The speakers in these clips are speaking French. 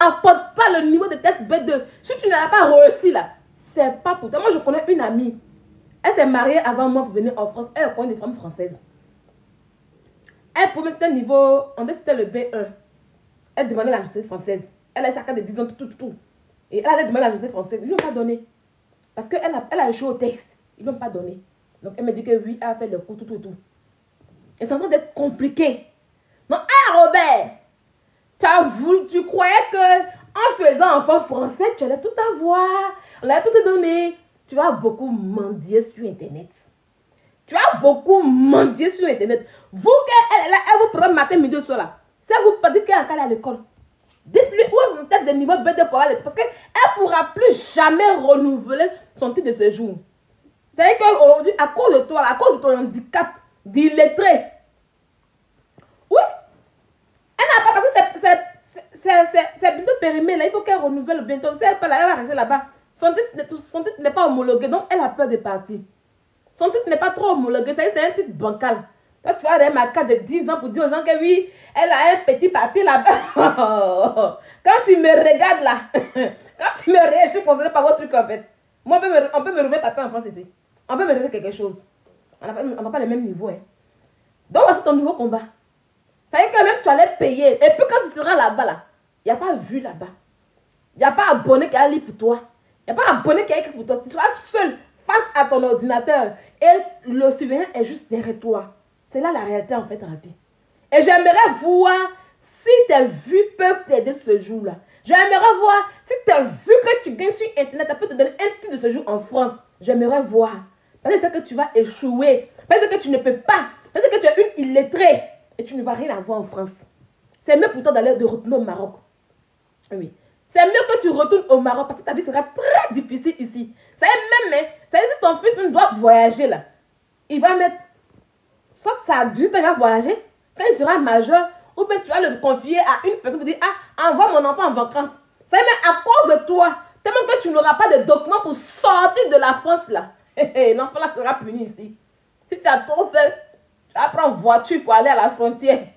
n'apportes pas le niveau de test B2, si tu n'as pas réussi là, c'est pas pour toi. Moi, je connais une amie. Elle s'est mariée avant moi pour venir en France. Elle connaît des femmes françaises. Elle pouvait, c'était le niveau, on dit c'était le B1. Elle demandait la nationalité française. Elle a sa carte de 10 ans, tout. Et elle allait demander la nationalité française. Ils ne l'ont pas donné. Parce qu'elle a échoué au texte. Ils ne l'ont pas donné. Donc elle me dit que oui, elle a fait le coup, tout. Et c'est en train d'être compliqué. Donc, Robert, tu croyais que en faisant enfant français, tu allais tout avoir. On allait tout te donner. Tu vas beaucoup mendier sur Internet. Tu vas beaucoup mendier sur Internet. Vous, elle vous prend matin, midi, soir là. Si vous pas dit qu'elle est à l'école, dites-lui où est son test de niveau B2 pour aller. Parce qu'elle ne pourra plus jamais renouveler son titre de séjour. C'est-à-dire qu'aujourd'hui, à cause de toi, à cause de ton handicap d'illettré, oui, elle n'a pas passé c'est bientôt périmé là. Il faut qu'elle renouvelle bientôt. Si elle va rester là-bas. Son titre n'est pas homologué, donc elle a peur de partir. Son titre n'est pas trop homologué, c'est un titre bancal. Toi, tu vas aller ma carte de 10 ans pour dire aux gens que oui, elle a un petit papier là-bas. Quand tu me regardes là, quand tu me regardes, je suis concerné par votre truc en fait. Moi, on peut me rouvrir papier en France ici. On peut me rouvrir quelque chose. On n'a pas le même niveau. Hein. Donc, c'est ton nouveau combat. Ça veut dire que même tu allais payer. Et puis quand tu seras là-bas, là, il n'y a pas vu là-bas. Il n'y a pas abonné qui a lu pour toi. Il n'y a pas abonné qui a écrit pour toi. Tu seras seul face à ton ordinateur. Et le surveillant est juste derrière toi. C'est là la réalité en fait. Et j'aimerais voir si tes vues peuvent t'aider ce jour-là. J'aimerais voir si tes vues que tu gagnes sur Internet, ça peut te donner un titre de séjour en France. J'aimerais voir. Parce que c'est que tu vas échouer. Parce que tu ne peux pas. Parce que tu es une illettrée. Et tu ne vas rien avoir en France. C'est mieux pour toi de retourner au Maroc. Oui. C'est mieux que tu retournes au Maroc parce que ta vie sera très difficile ici. Ça est même, ça si ton fils même doit voyager là, il va mettre, soit ça a 18 ans, il va voyager, quand il sera majeur, ou bien tu vas le confier à une personne pour dire, ah, envoie mon enfant en vacances. Ça est même à cause de toi, tellement que tu n'auras pas de documents pour sortir de la France là. L'enfant là sera puni ici. Si tu as trop fait, tu vas prendre voiture pour aller à la frontière,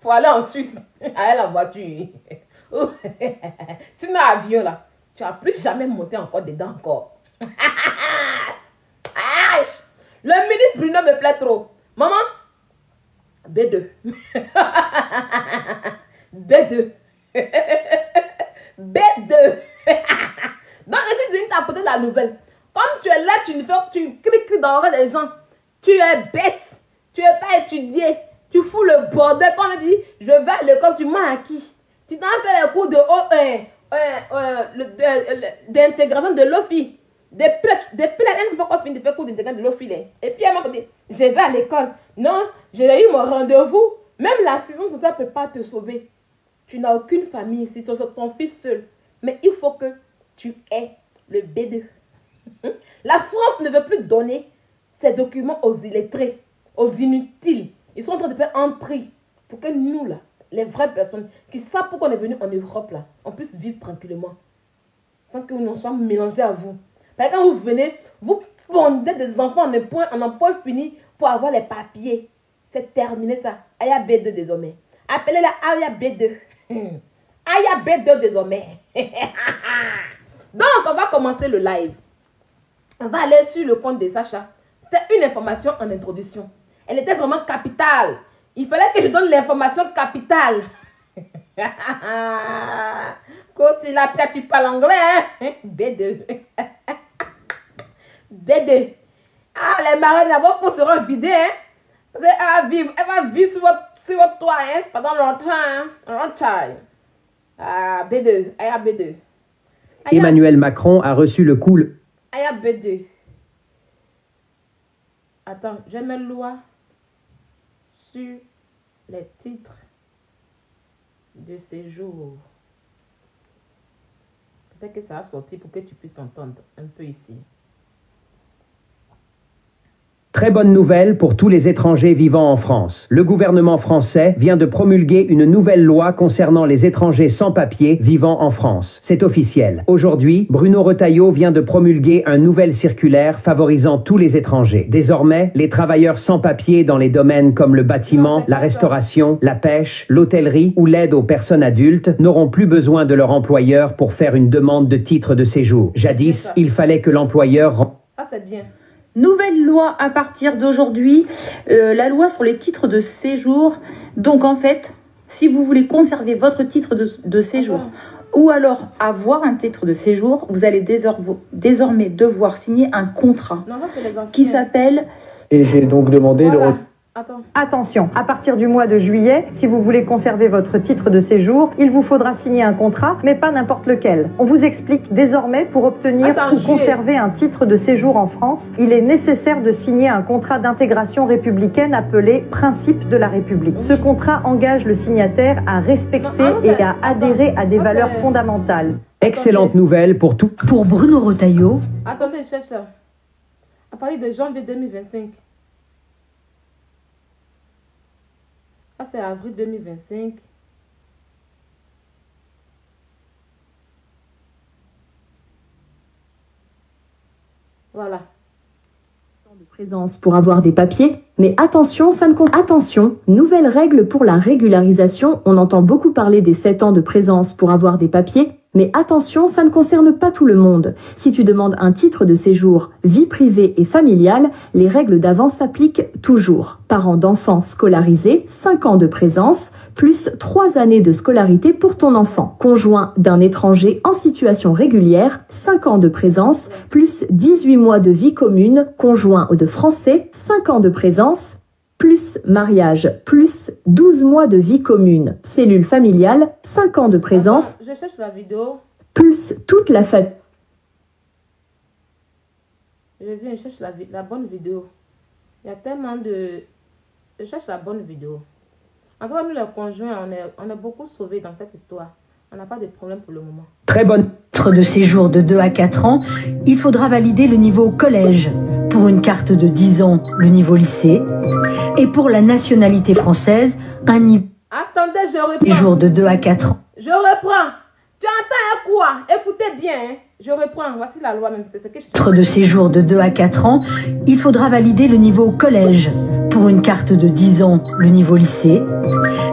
pour aller en Suisse, aller la voiture. Sinon, avion là, tu vas plus jamais monter encore dedans encore. Le midi Bruno me plaît trop. Maman, B2. B2. B2. Donc, je suis venue t'apporter la nouvelle. Comme tu es là, tu cries dans l'oreille des gens. Tu es bête. Tu n'es pas étudié. Tu fous le bordel. Quand on dit, je vais à l'école, tu m'as acquis. Tu t'en fais les cours d'intégration de l'OFI. Des plaques, elle ne peut pas finir de faire cours d'intégration de l'OFI. Et puis elle m'a dit, je vais à l'école. Non, j'ai eu mon rendez-vous. Même l'assistance sociale ne peut pas te sauver. Tu n'as aucune famille ici, c'est ton fils seul. Mais il faut que tu aies le B2. La France ne veut plus donner ses documents aux illettrés, aux inutiles. Ils sont en train de faire un tri pour que nous, là, les vraies personnes qui savent pourquoi on est venu en Europe, là, on puisse vivre tranquillement. Sans que nous soyons mélangés à vous. Parce que quand vous venez, vous pondez des enfants en un point fini pour avoir les papiers. C'est terminé ça. Aya B2 désormais. Appelez-la Aya B2. Aya B2 désormais. Donc, on va commencer le live. On va aller sur le compte de Sacha. C'est une information en introduction. Elle était vraiment capitale. Il fallait que je donne l'information capitale. Quand tu parles anglais, hein? B2. B2. Ah, les marins d'abord seront vidés, hein? Parce elle va vivre sur votre toit, hein? Pendant longtemps, hein? Longtemps. Ah, B2. Aya B2. Emmanuel Macron a reçu le coup. Aya B2. Attends, j'ai mes lois sur les titres de séjour. Peut-être que ça va sortir pour que tu puisses entendre un peu ici. Très bonne nouvelle pour tous les étrangers vivant en France. Le gouvernement français vient de promulguer une nouvelle loi concernant les étrangers sans papier vivant en France. C'est officiel. Aujourd'hui, Bruno Retailleau vient de promulguer un nouvel circulaire favorisant tous les étrangers. Désormais, les travailleurs sans papier dans les domaines comme le bâtiment, la restauration, la pêche, l'hôtellerie ou l'aide aux personnes adultes n'auront plus besoin de leur employeur pour faire une demande de titre de séjour. Jadis, il fallait que l'employeur... Ah, c'est bien. Nouvelle loi à partir d'aujourd'hui, la loi sur les titres de séjour. Donc en fait, si vous voulez conserver votre titre de séjour ou alors avoir un titre de séjour, vous allez désormais devoir signer un contrat qui s'appelle... Et j'ai donc demandé de... Attention, à partir du mois de juillet, si vous voulez conserver votre titre de séjour, il vous faudra signer un contrat, mais pas n'importe lequel. On vous explique désormais, pour obtenir ou conserver un titre de séjour en France, il est nécessaire de signer un contrat d'intégration républicaine appelé Principe de la République. Ce contrat engage le signataire à respecter et à adhérer à des valeurs fondamentales. Excellente nouvelle pour tout. Pour Bruno Retailleau... Attendez, je cherche ça. À partir de janvier 2025. Ah, c'est avril 2025. Voilà. De présence pour avoir des papiers, mais attention, ça ne compte. Attention, nouvelle règle pour la régularisation. On entend beaucoup parler des 7 ans de présence pour avoir des papiers, mais attention, ça ne concerne pas tout le monde. Si tu demandes un titre de séjour, vie privée et familiale, les règles d'avant s'appliquent toujours. Parents d'enfants scolarisés, 5 ans de présence, plus 3 années de scolarité pour ton enfant. Conjoint d'un étranger en situation régulière, 5 ans de présence, plus 18 mois de vie commune, conjoint de français, 5 ans de présence, plus mariage, plus 12 mois de vie commune, cellule familiale, 5 ans de présence. Je cherche la vidéo. Plus toute la famille. Je viens, je cherche la bonne vidéo. Il y a tellement de... Je cherche la bonne vidéo. En tout cas, nous les conjoints, on est beaucoup sauvés dans cette histoire. On n'a pas de problème pour le moment. Très bonne. Titre de séjour de 2 à 4 ans, il faudra valider le niveau collège. Pour une carte de 10 ans, le niveau lycée. Et pour la nationalité française, un niveau... Attendez, je reprends. Séjour de 2 à 4 ans. Je reprends. Tu entends quoi? Écoutez bien. Hein? Je reprends. Voici la loi même. C'est ce que je... Titre de séjour de 2 à 4 ans, il faudra valider le niveau collège. Pour une carte de 10 ans, le niveau lycée.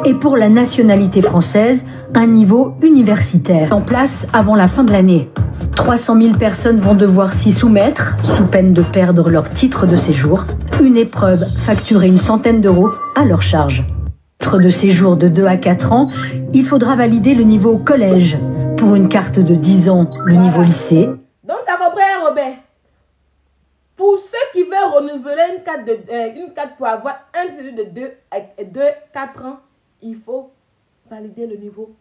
Et pour la nationalité française, un niveau universitaire. En place avant la fin de l'année. 300 000 personnes vont devoir s'y soumettre, sous peine de perdre leur titre de séjour. Une épreuve facturée une centaine d'euros à leur charge. Titre de séjour de 2 à 4 ans, il faudra valider le niveau collège. Pour une carte de 10 ans, le niveau lycée. Donc, tu as compris, Robert? Pour ceux qui veulent renouveler une carte pour avoir un séjour de 4 ans, il faut valider le niveau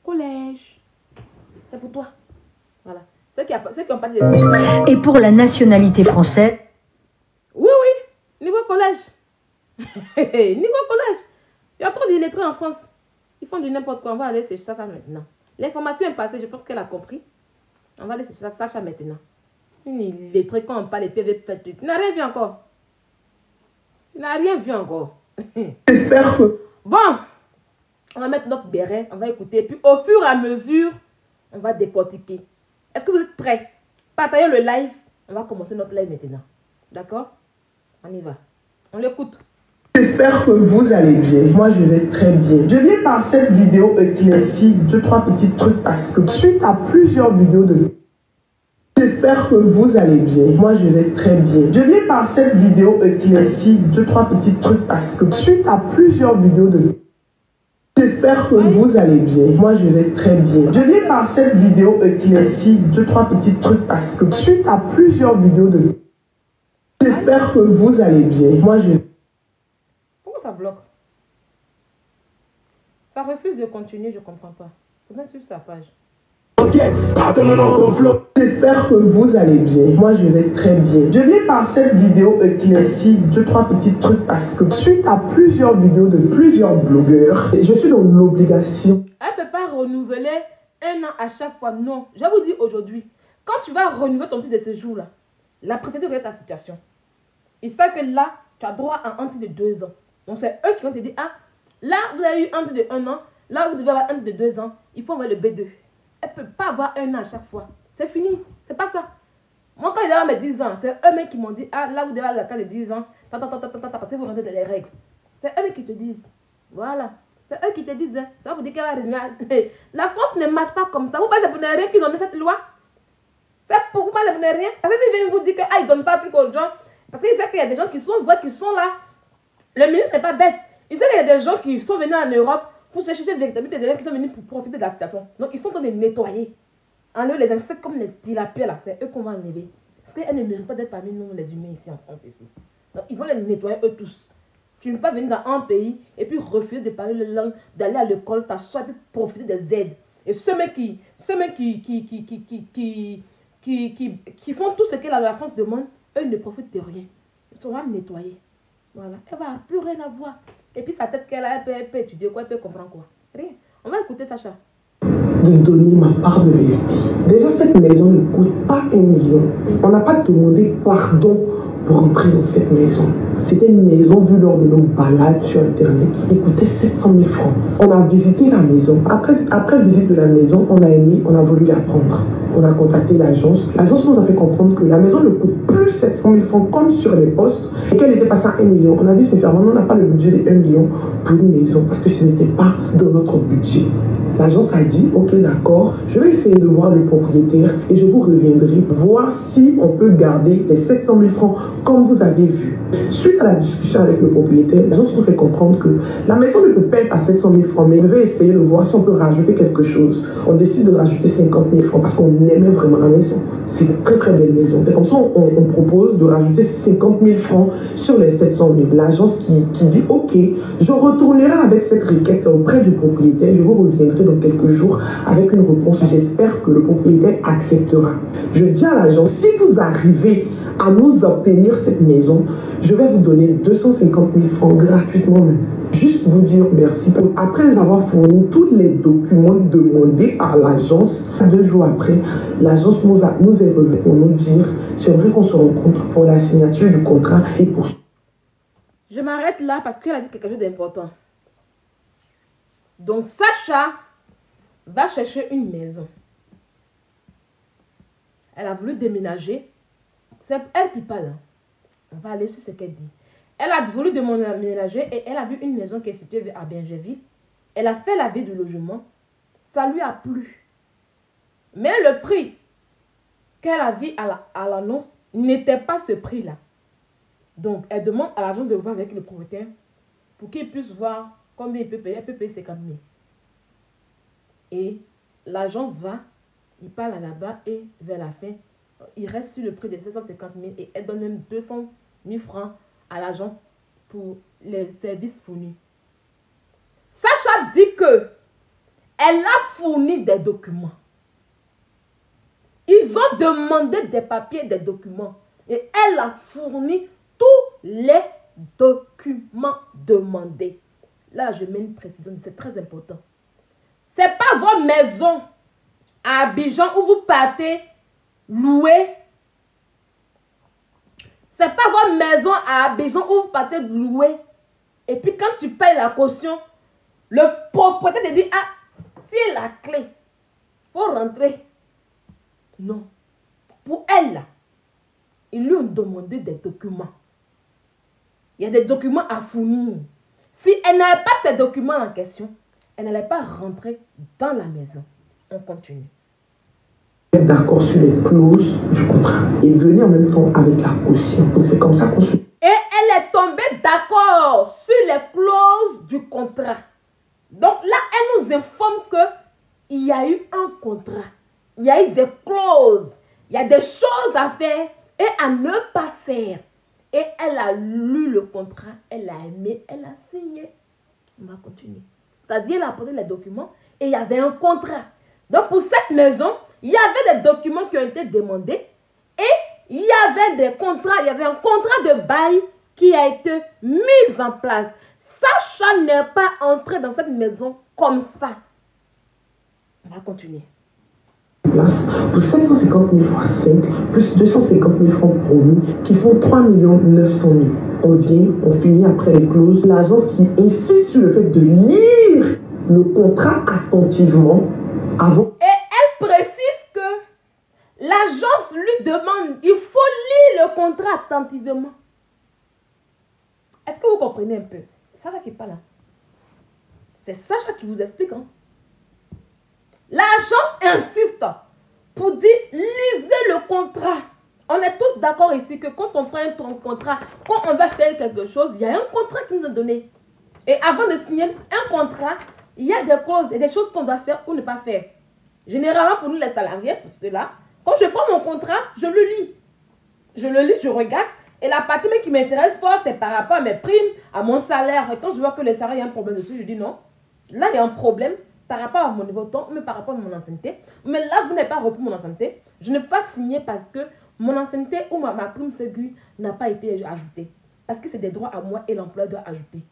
collège. C'est pour toi. Voilà. Ceux qui n'ont pas de... Et pour la nationalité française... Oui, oui. Niveau collège. Niveau collège. Il y a trop d'illettrés en France. Ils font du n'importe quoi. On va aller chercher ça maintenant. L'information est passée. Je pense qu'elle a compris. On va aller chercher ça maintenant. Une illettrée quand on parle de PV fait. Tu n'as rien vu encore. Tu n'as rien vu encore. J'espère que... Bon. On va mettre notre béret. On va écouter. Puis au fur et à mesure, on va décortiquer. Est-ce que vous êtes prêts? Partagez le live. On va commencer notre live maintenant. D'accord? On y va. On l'écoute. J'espère que vous allez bien. Moi, je vais très bien. Je viens par cette vidéo éclaircir 2-3 petits trucs parce que suite à plusieurs vidéos de... J'espère que vous allez bien. Moi, je vais très bien. Je viens par cette vidéo éclaircir 2-3 petits trucs parce que suite à plusieurs vidéos de... J'espère que vous allez bien. Moi, je vais très bien. Je viens par cette vidéo éclaircir 2-3 petits trucs parce que suite à plusieurs vidéos de... J'espère que vous allez bien. Moi, je... Pourquoi ça bloque? Ça refuse de continuer, je comprends pas. Je vais sur sa page. J'espère que vous allez bien. Moi, je vais très bien. Je viens par cette vidéo éclaircir 2-3 petits trucs parce que suite à plusieurs vidéos de plusieurs blogueurs, je suis dans l'obligation. Elle ne peut pas renouveler un an à chaque fois. Non. Je vous dis aujourd'hui, quand tu vas renouveler ton titre de séjour là, la préfecture regarde ta situation. ils savent que là, tu as droit à un titre de 2 ans. Donc c'est eux qui vont te dire, ah, là, vous avez eu un titre de 1 an, là, vous devez avoir un titre de 2 ans, il faut avoir le B2. Elle ne peut pas avoir 1 an à chaque fois. C'est fini, c'est pas ça. Moi, quand ils avaient mes 10 ans, c'est eux-mêmes qui m'ont dit, ah, là, vous devez avoir la carte de 10 ans, parce que vous rentrez dans les règles. C'est eux-mêmes qui te disent. Voilà. C'est eux qui te disent, hein. Ça vous dit qu'elle va revenir. La France ne marche pas comme ça. Vous pensez que vous n'avez rien qu'ils ont mis cette loi? C'est pour vous pensez que vous n'avez rien? Parce que s'ils viennent vous dire qu'ils ne donnent pas plus aux gens, parce qu'ils savent qu'il y a des gens qui sont là. Le ministre n'est pas bête. Il sait qu'il y a des gens qui sont venus en Europe pour se chercher véritablement des gens qui sont venus pour profiter de la situation. Donc ils sont en train de nettoyer. Enlever les insectes comme les tilapia là, c'est eux qu'on va enlever. Parce qu'elles ne méritent pas d'être parmi nous les humains ici en France ici. Donc ils vont les nettoyer eux tous. Tu ne peux pas venir dans un pays et puis refuser de parler la langue, d'aller à l'école, t'asseoir et puis profiter des aides. Et ceux qui font tout ce que la France demande, eux ne profitent de rien. Ils seront nettoyés. Voilà. Elle va plus rien avoir. Et puis sa tête qu'elle a, elle peut étudier quoi, elle peut comprendre quoi. Rien. On va écouter Sacha. De donner ma part de vérité. Déjà, cette maison ne coûte pas 1 million. On n'a pas demandé pardon pour entrer dans cette maison. C'était une maison vue lors de nos balades sur Internet. Il coûtait 700 000 francs. On a visité la maison. Après visite de la maison, on a aimé, on a voulu la prendre. On a contacté l'agence. L'agence nous a fait comprendre que la maison ne coûte plus 700 000 francs comme sur les postes et qu'elle était passée à 1 million. On a dit sincèrement, on n'a pas le budget de 1 million pour une maison parce que ce n'était pas dans notre budget. L'agence a dit, ok d'accord, je vais essayer de voir le propriétaire et je vous reviendrai voir si on peut garder les 700 000 francs comme vous avez vu. Suite à la discussion avec le propriétaire, l'agence nous fait comprendre que la maison ne peut pas être à 700 000 francs, mais on devait essayer de voir si on peut rajouter quelque chose. On décide de rajouter 50 000 francs parce qu'on aimait vraiment la maison. C'est une très très belle maison. Et comme ça, on propose de rajouter 50 000 francs sur les 700 000. L'agence qui dit, ok, je retournerai avec cette requête auprès du propriétaire, je vous reviendrai dans quelques jours avec une réponse. J'espère que le propriétaire acceptera. Je dis à l'agence, si vous arrivez à nous obtenir cette maison, je vais vous donner 250 000 francs gratuitement. Juste vous dire merci. Après avoir fourni tous les documents demandés par l'agence, 2 jours après, l'agence nous est revenue pour nous dire, j'aimerais qu'on se rencontre pour la signature du contrat et pour... Je m'arrête là parce qu'elle a dit quelque chose d'important. Donc Sacha va chercher une maison. Elle a voulu déménager. C'est elle qui parle. On va aller sur ce qu'elle dit. Elle a voulu déménager et elle a vu une maison qui est située à Bingerville. Elle a fait la vie du logement. Ça lui a plu. Mais le prix qu'elle a vu à l'annonce n'était pas ce prix-là. Donc, elle demande à l'agent de voir avec le propriétaire pour qu'il puisse voir combien il peut payer. Elle peut payer 50 000. Et l'agent va, il parle là-bas et vers la fin, il reste sur le prix de 750 000 et elle donne même 200 000 francs à l'agence pour les services fournis. Sacha dit que elle a fourni des documents. Ils ont demandé des papiers, des documents. Et elle a fourni tous les documents demandés. Là, je mets une précision, c'est très important. Ce n'est pas votre maison à Abidjan où vous partez louer. Ce n'est pas votre maison à Abidjan où vous partez louer. Et puis quand tu payes la caution, le propriétaire te dit, ah, tiens la clé. Il faut rentrer. Non. Pour elle, là, ils lui ont demandé des documents. Il y a des documents à fournir. Si elle n'avait pas ces documents en question, elle n'allait pas rentrer dans la maison. On continue. D'accord sur les clauses du contrat et venir en même temps avec la caution. Donc c'est comme ça qu'on se... Et elle est tombée d'accord sur les clauses du contrat. Donc là, elle nous informe qu'il y a eu un contrat. Il y a eu des clauses. Il y a des choses à faire et à ne pas faire. Et elle a lu le contrat, elle a aimé, elle a signé. On va continuer. C'est-à-dire, elle a apporté les documents et il y avait un contrat. Donc, pour cette maison, il y avait des documents qui ont été demandés et il y avait des contrats, il y avait un contrat de bail qui a été mis en place. Sacha n'est pas entré dans cette maison comme ça. On va continuer. place pour 750 000 fois 5 plus 250 000 francs promis qui font 3 900 000. On vient, on finit après les clauses. L'agence qui insiste sur le fait de lire le contrat attentivement avant. Et elle précise que l'agence lui demande, il faut lire le contrat attentivement. Est-ce que vous comprenez un peu? C'est Sacha qui parle là. C'est Sacha qui vous explique. Hein? L'agence insiste pour dire, lisez le contrat. On est tous d'accord ici que quand on prend un contrat, quand on va acheter quelque chose, il y a un contrat qui nous est donné. Et avant de signer un contrat, il y a des causes et des choses qu'on doit faire ou ne pas faire. Généralement pour nous les salariés, parce que là, quand je prends mon contrat, je le lis. Je le lis, je regarde. Et la partie qui m'intéresse fort, c'est par rapport à mes primes, à mon salaire. Et quand je vois que le salaire, il y a un problème dessus, je dis non. Là, il y a un problème par rapport à mon niveau de temps, mais par rapport à mon ancienneté. Mais là, vous n'avez pas repris mon ancienneté. Je ne peux pas signer parce que mon ancienneté ou ma prime sécu n'a pas été ajoutée. Parce que c'est des droits à moi et l'employeur doit ajouter.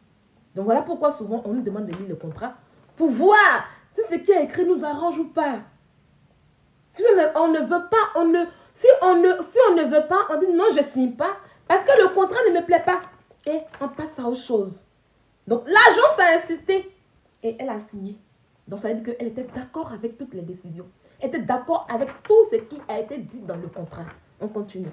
Donc voilà pourquoi souvent on nous demande de lire le contrat pour voir si ce qui est écrit nous arrange ou pas. Si on ne veut pas, si on ne veut pas, on dit non, je ne signe pas parce que le contrat ne me plaît pas. Et on passe à autre chose. Donc l'agence a insisté et elle a signé. Donc ça veut dire qu'elle était d'accord avec toutes les décisions. Elle était d'accord avec tout ce qui a été dit dans le contrat. On continue.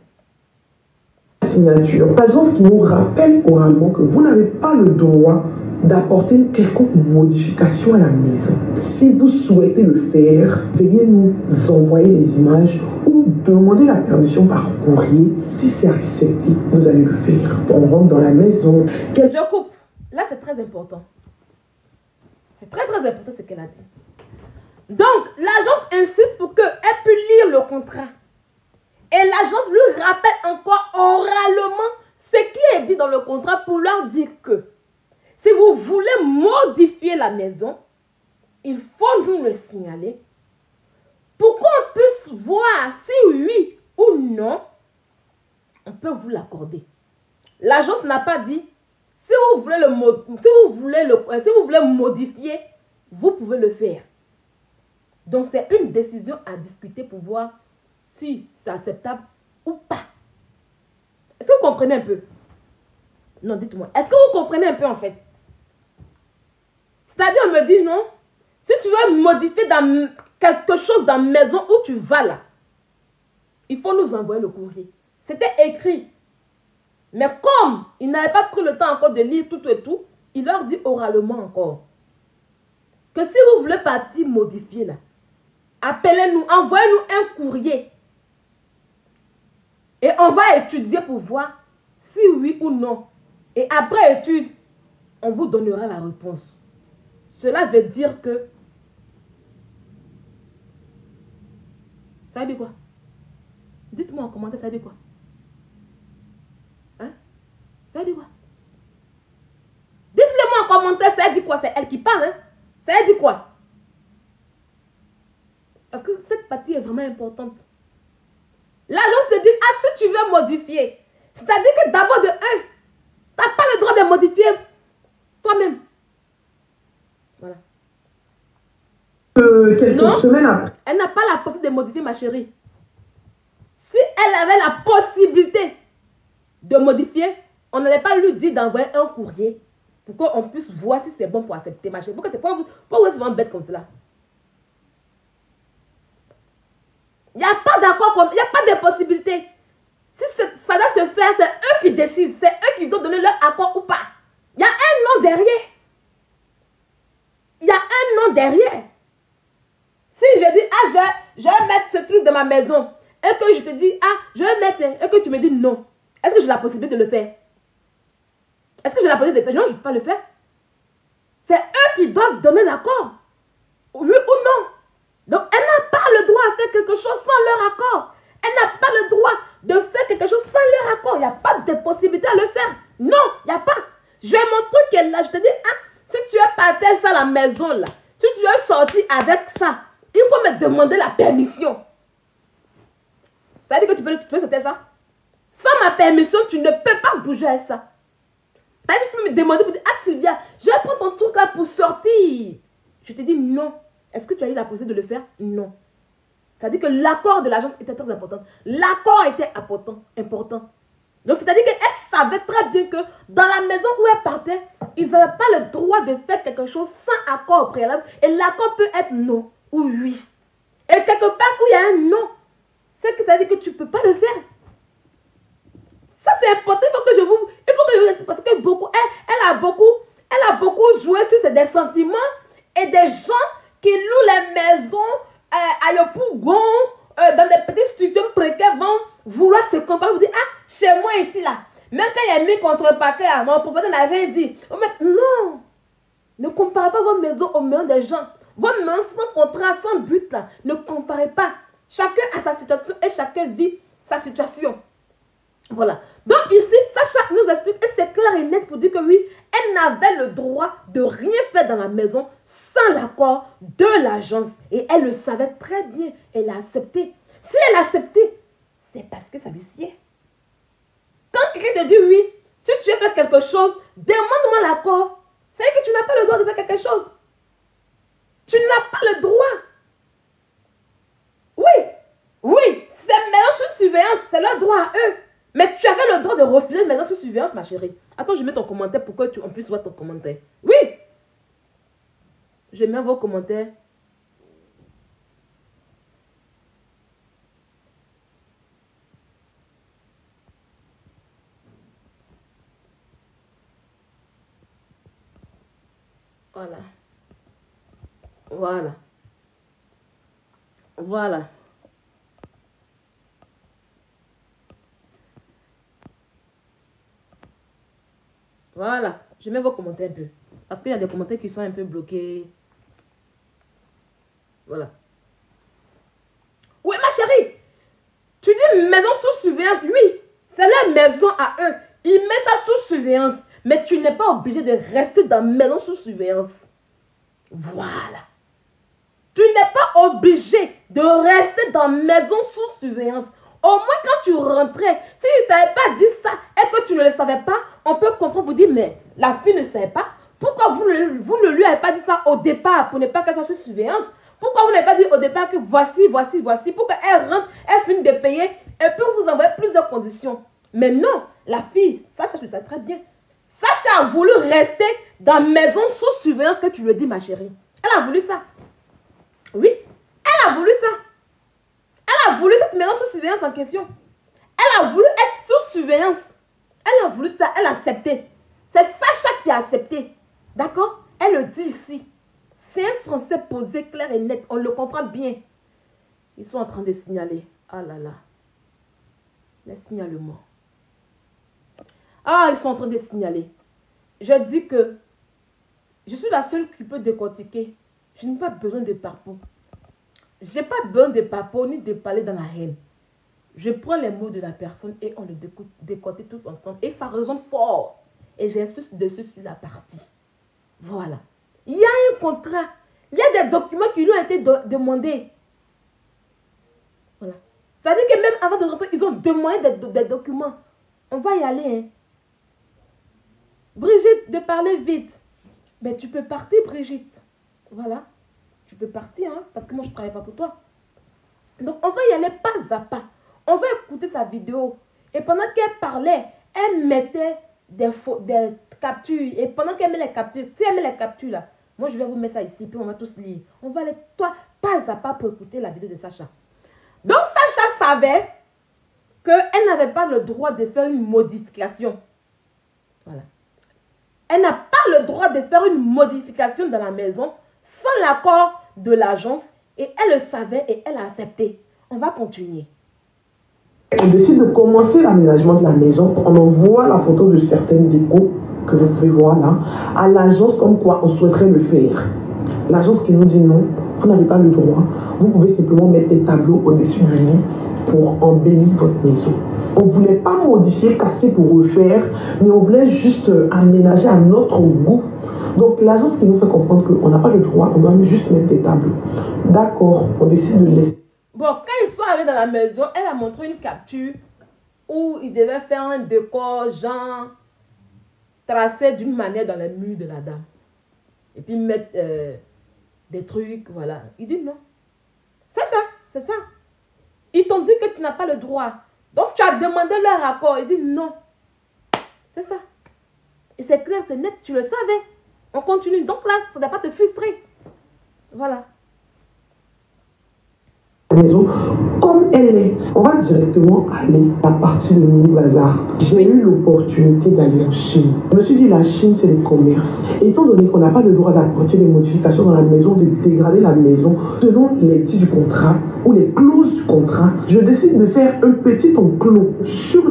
Signature. L'agence qui nous rappelle oralement que vous n'avez pas le droit d'apporter une quelconque modification à la maison. Si vous souhaitez le faire, veuillez nous envoyer les images ou demander la permission par courrier. Si c'est accepté, vous allez le faire. On rentre dans la maison. Je coupe. Là, c'est très important. C'est très important ce qu'elle a dit. Donc, l'agence insiste pour qu'elle puisse lire le contrat. Et l'agence lui rappelle encore oralement ce qui est dit dans le contrat pour leur dire que si vous voulez modifier la maison, il faut nous le signaler pour qu'on puisse voir si oui ou non, on peut vous l'accorder. L'agence n'a pas dit si vous voulez modifier, vous pouvez le faire. Donc c'est une décision à discuter pour voir si c'est acceptable ou pas. Est-ce que vous comprenez un peu? Non, dites-moi. Est-ce que vous comprenez un peu en fait? C'est-à-dire, on me dit non. Si tu veux modifier quelque chose dans la maison où tu vas là, il faut nous envoyer le courrier. C'était écrit. Mais comme il n'avait pas pris le temps encore de lire tout et tout, il leur dit oralement encore que si vous voulez partir modifier là, appelez-nous, envoyez-nous un courrier. Et on va étudier pour voir si oui ou non. Et après étude, on vous donnera la réponse. Cela veut dire que... Ça dit quoi? Dites-moi en commentaire, ça dit quoi? Hein? Ça dit quoi? Dites-le-moi en commentaire, ça dit quoi? C'est elle qui parle, hein? Ça dit quoi? Parce que cette partie est vraiment importante. L'agence te dit, ah, si tu veux modifier, c'est-à-dire que d'abord de un, tu n'as pas le droit de modifier toi-même. Voilà. Quelques semaines après. Elle n'a pas la possibilité de modifier, ma chérie. Si elle avait la possibilité de modifier, on n'allait pas lui dire d'envoyer un courrier pour qu'on puisse voir si c'est bon pour accepter, ma chérie. Pourquoi vous êtes souvent bête comme cela? Il n'y a pas d'accord, il n'y a pas de possibilité. Si ça doit se faire, c'est eux qui décident. C'est eux qui doivent donner leur accord ou pas. Il y a un nom derrière. Il y a un nom derrière. Si je dis, ah, je vais mettre ce truc dans ma maison, et que je te dis, ah, je vais mettre, et que tu me dis non, est-ce que j'ai la possibilité de le faire? Est-ce que j'ai la possibilité de le faire? Non, je ne peux pas le faire. C'est eux qui doivent donner l'accord. Oui ou non. Donc, elle n'a pas le droit à faire quelque chose sans leur accord. Elle n'a pas le droit de faire quelque chose sans leur accord. Il n'y a pas de possibilité à le faire. Non, il n'y a pas. J'ai mon truc qui est là. Je te dis, ah, si tu es parti à la maison là, si tu es sorti avec ça, il faut me demander la permission. Ça veut dire que tu peux sauter ça? Sans ma permission, tu ne peux pas bouger à ça. Parce que tu peux me demander pour dire, ah Sylvia, je vais prendre ton truc là pour sortir. Je te dis non. Est-ce que tu as eu la possibilité de le faire? Non. C'est-à-dire que l'accord de l'agence était très important. L'accord était important. Donc, c'est-à-dire qu'elle savait très bien que dans la maison où elle partait, ils n'avaient pas le droit de faire quelque chose sans accord préalable. Et l'accord peut être non ou oui. Et quelque part où il y a un non, c'est que ça veut dire que tu ne peux pas le faire. Ça, c'est important. Il faut que je vous explique. Parce que elle a beaucoup joué sur des sentiments et des gens qui louent les maisons à Le Pougon, dans des petites structures précaires, vont vouloir se comparer. Vous dire, ah, chez moi ici, là. Même quand il y a mis contrepartie, mon propriétaire n'a rien dit. Non. Ne comparez pas vos maisons aux maisons des gens. Vos maisons sans contrat, sans but, là. Ne comparez pas. Chacun a sa situation et chacun vit sa situation. Voilà. Donc ici, Sacha nous explique, et c'est clair et net pour dire que oui, elle n'avait le droit de rien faire dans la maison sans l'accord de l'agence. Et elle le savait très bien. Elle a accepté. Si elle a accepté, c'est parce que ça lui sied. Quand quelqu'un te dit oui, si tu veux faire quelque chose, demande-moi l'accord. C'est que tu n'as pas le droit de faire quelque chose. Tu n'as pas le droit. Oui, c'est maison sous surveillance, c'est leur droit à eux. Mais tu avais le droit de refuser une maison sous surveillance, ma chérie. Attends, je mets ton commentaire pour qu'on puisse voir ton commentaire. Oui. Je mets vos commentaires. Voilà. Voilà. Voilà. Voilà. Je mets vos commentaires un peu. Parce qu'il y a des commentaires qui sont un peu bloqués. Voilà. Oui, ma chérie. Tu dis maison sous surveillance. Oui. C'est la maison à eux. Ils mettent ça sous surveillance. Mais tu n'es pas obligé de rester dans maison sous surveillance. Voilà. Tu n'es pas obligé de rester dans maison sous surveillance. Au moins quand tu rentrais, si tu ne t'avais pas dit ça et que tu ne le savais pas, on peut comprendre pour dire, mais la fille ne savait pas. Pourquoi vous ne lui avez pas dit ça au départ pour ne pas qu'elle soit sous surveillance? Pourquoi vous n'avez pas dit au départ que voici, pour qu'elle rentre, elle finisse de payer et puis vous envoyez plusieurs conditions? Mais non, la fille, Sacha, je le sais très bien. Sacha a voulu rester dans maison sous surveillance que tu lui dis, ma chérie. Elle a voulu ça. Oui, elle a voulu ça. Elle a voulu cette maison sous surveillance en question. Elle a voulu être sous surveillance. Elle a voulu ça, elle a accepté. C'est Sacha qui a accepté. D'accord? Elle le dit ici. C'est un français posé, clair et net. On le comprend bien. Ils sont en train de signaler. Ah là là. Les signalements. Ah, ils sont en train de signaler. Je dis que je suis la seule qui peut décortiquer. Je n'ai pas besoin de papo. Je n'ai pas besoin de papo ni de parler dans la haine. Je prends les mots de la personne et on le décortique tous ensemble. Et ça résonne fort. Et j'insiste dessus sur la partie. Voilà. Il y a un contrat. Il y a des documents qui lui ont été demandés. Voilà. C'est-à-dire que même avant de rentrer, ils ont demandé des documents. On va y aller. Hein. Brigitte, de parler vite. Mais tu peux partir, Brigitte. Voilà. Tu peux partir, hein, parce que moi, je ne travaille pas pour toi. Donc, on va y aller pas à pas. On va écouter sa vidéo. Et pendant qu'elle parlait, elle mettait des captures. Et pendant qu'elle met les captures, si elle met les captures là, moi, je vais vous mettre ça ici, puis on va tous lire. On va aller, toi, pas à pas pour écouter la vidéo de Sacha. Donc, Sacha savait qu'elle n'avait pas le droit de faire une modification. Voilà. Elle n'a pas le droit de faire une modification dans la maison sans l'accord de l'agence. Et elle le savait et elle a accepté. On va continuer. On décide de commencer l'aménagement de la maison. On envoie la photo de certaines décos que vous pouvez voir là à l'agence comme quoi on souhaiterait le faire. L'agence qui nous dit non, vous n'avez pas le droit. Vous pouvez simplement mettre des tableaux au-dessus du lit pour embellir votre maison. On ne voulait pas modifier, casser pour refaire, mais on voulait juste aménager à notre goût. Donc l'agence qui nous fait comprendre qu'on n'a pas le droit, on doit juste mettre des tableaux. D'accord, on décide de laisser. Bon, quand ils sont allés dans la maison, elle a montré une capture où ils devaient faire un décor, genre, tracé d'une manière dans les murs de la dame. Et puis mettre des trucs, voilà. Il dit non. C'est ça, c'est ça. tu n'as pas le droit. Donc tu as demandé leur accord. Il dit non. C'est ça. Et c'est clair, c'est net, tu le savais. On continue. Donc là, ça ne doit pas te frustrer. Voilà. Maison comme elle est, on va directement aller à partir de Mini Bazar. J'ai eu l'opportunité d'aller en Chine. Je me suis dit, la Chine, c'est le commerce. Étant donné qu'on n'a pas le droit d'apporter des modifications dans la maison, de dégrader la maison selon les titres du contrat ou les clauses du contrat, je décide de faire un petit enclos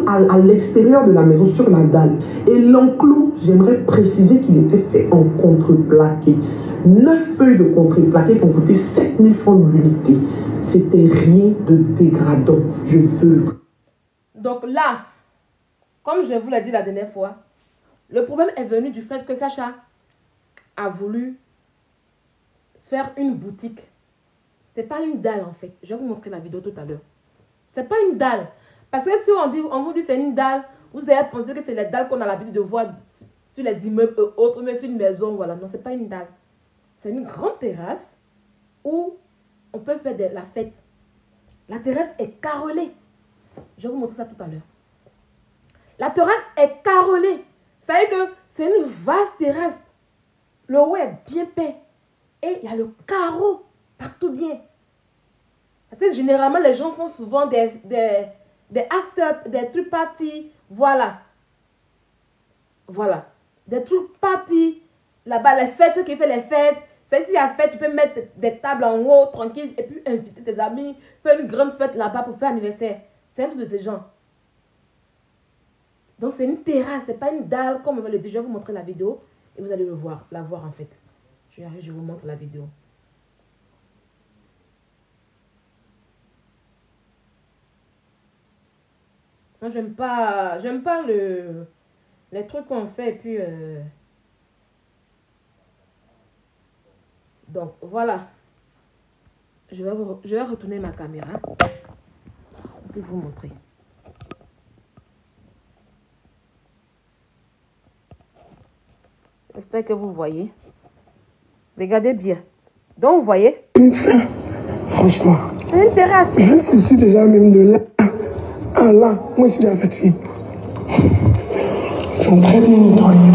à l'extérieur de la maison, sur la dalle. Et l'enclos, j'aimerais préciser qu'il était fait en contreplaqué. 9 feuilles de contreplaqué qui ont coûté 7000 francs de l'unité. C'était rien de dégradant. Je veux. Donc là, comme je vous l'ai dit la dernière fois, le problème est venu du fait que Sacha a voulu faire une boutique. C'est pas une dalle en fait. Je vais vous montrer la vidéo tout à l'heure. C'est pas une dalle. Parce que si on vous dit c'est une dalle, vous allez penser que c'est les dalles qu'on a l'habitude de voir sur les immeubles autres, mais sur une maison, voilà. Non, c'est pas une dalle. C'est une grande terrasse où on peut faire la fête. La terrasse est carrelée. Je vais vous montrer ça tout à l'heure. La terrasse est carrelée. Ça veut dire que c'est une vaste terrasse. Le haut est bien peint. Et il y a le carreau partout bien. Parce que généralement, les gens font souvent des after, des trucs parties. Voilà. Voilà. Des trucs parties. Là-bas, les fêtes, ceux qui font les fêtes. C'est si à fête, tu peux mettre des tables en haut, tranquille, et puis inviter tes amis, faire une grande fête là-bas pour faire anniversaire. C'est un truc de ces gens. Donc c'est une terrasse, c'est pas une dalle, comme on va le déjà vous montrer la vidéo, et vous allez la voir en fait. Je vous montre la vidéo. Moi j'aime pas les trucs qu'on fait, et puis donc voilà, je vais retourner ma caméra pour vous montrer. J'espère que vous voyez. Regardez bien. Donc vous voyez. Franchement. C'est une terrasse. Juste ici déjà, même de là à là, moi ici la fatigue. Ils sont très bien nettoyés.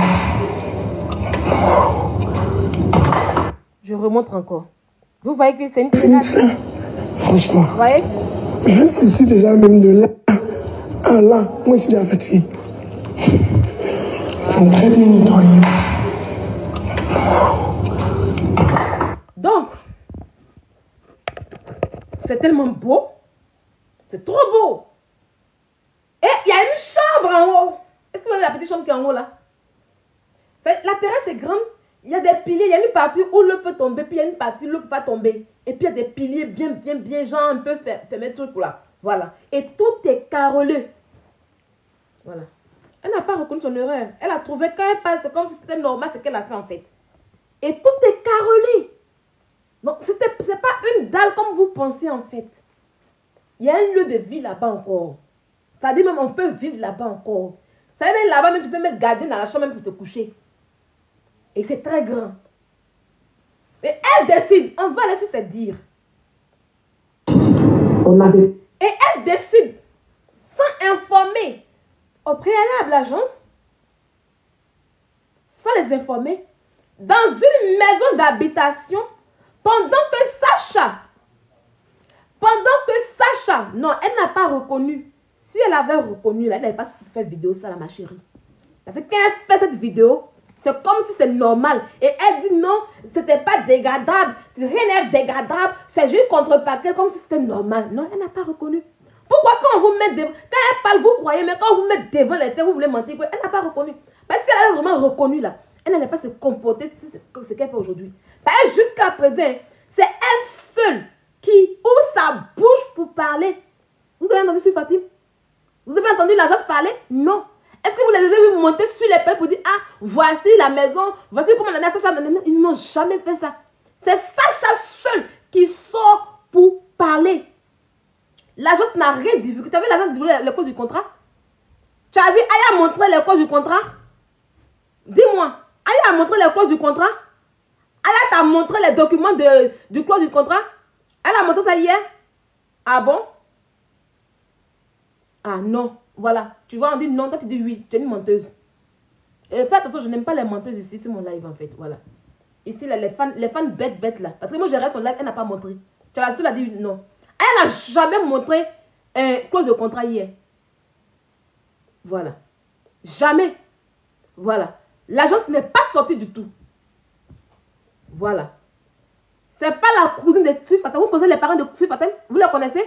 Je remonte encore. Vous voyez que c'est une terrasse. Franchement. Vous voyez? Juste ici déjà, même de là à là, moi ici la fatigue. Ils sont très bien nettoyés. Donc, c'est tellement beau. C'est trop beau. Et il y a une chambre en haut. Est-ce que vous voyez la petite chambre qui est en haut là? La terrasse est grande. Il y a des piliers. Il y a une partie où l'eau peut tomber. Puis il y a une partie où l'eau ne peut pas tomber. Et puis il y a des piliers bien, genre un peu fermés truc là. Voilà. Et tout est carrelé. Voilà. Elle n'a pas reconnu son erreur. Elle a trouvé quand elle passe, c'est comme si c'était normal ce qu'elle a fait en fait. Et tout est carrelé. Donc, c'est pas une dalle comme vous pensez en fait. Il y a un lieu de vie là-bas encore. C'est-à-dire même on peut vivre là-bas encore. Ça veut dire là-bas même tu peux mettre gardien dans la chambre même pour te coucher. Et c'est très grand. Et elle décide, on va aller sur ses dires. Et elle décide, sans informer au préalable l'agence, sans les informer, dans une maison d'habitation, pendant que Sacha, non, elle n'a pas reconnu. Si elle avait reconnu, elle n'avait pas fait vidéo ça là, ma chérie. Parce que quand elle fait cette vidéo, c'est comme si c'est normal. Et elle dit non, c'était pas dégradable. Rien n'est dégradable. C'est juste contreplaqué comme si c'était normal. Non, elle n'a pas reconnu. Pourquoi quand on vous met devant, quand elle parle, vous croyez, mais quand on vous met devant les faits, vous voulez mentir. Elle n'a pas reconnu. Parce qu'elle a vraiment reconnu là. Elle n'allait pas se comporter ce qu'elle fait aujourd'hui. Parce que jusqu'à présent, c'est elle seule qui ouvre sa bouche pour parler. Vous avez entendu sur Fatim? Vous avez entendu l'agence parler? Non. Est-ce que vous les avez vu monter sur les pelles pour dire, ah, voici la maison, voici comment on a Sacha? Ils n'ont jamais fait ça. C'est Sacha seul qui sort pour parler. L'agence n'a rien divulgué. Tu as vu l'agence divulguer les clauses du contrat? Tu as vu Aya montrer les clauses du contrat? Dis-moi, Aya a montré les clauses du contrat? Aya t'a montré les documents du clause du contrat? Elle a montré ça hier? Ah bon? Ah non, voilà. Tu vois, on dit non, toi tu dis oui. Tu es une menteuse. Et fais attention, je n'aime pas les menteuses ici sur mon live en fait. Voilà. Ici, là, les fans bêtes là. Parce que moi, je reste en live, elle n'a pas montré. Tu as la seule à dire non. Elle n'a jamais montré un clause de contrat hier. Voilà. Jamais. Voilà. L'agence n'est pas sortie du tout. Voilà. C'est pas la cousine de Sui Fatem. Vous connaissez les parents de Sui Fatem? Vous les connaissez?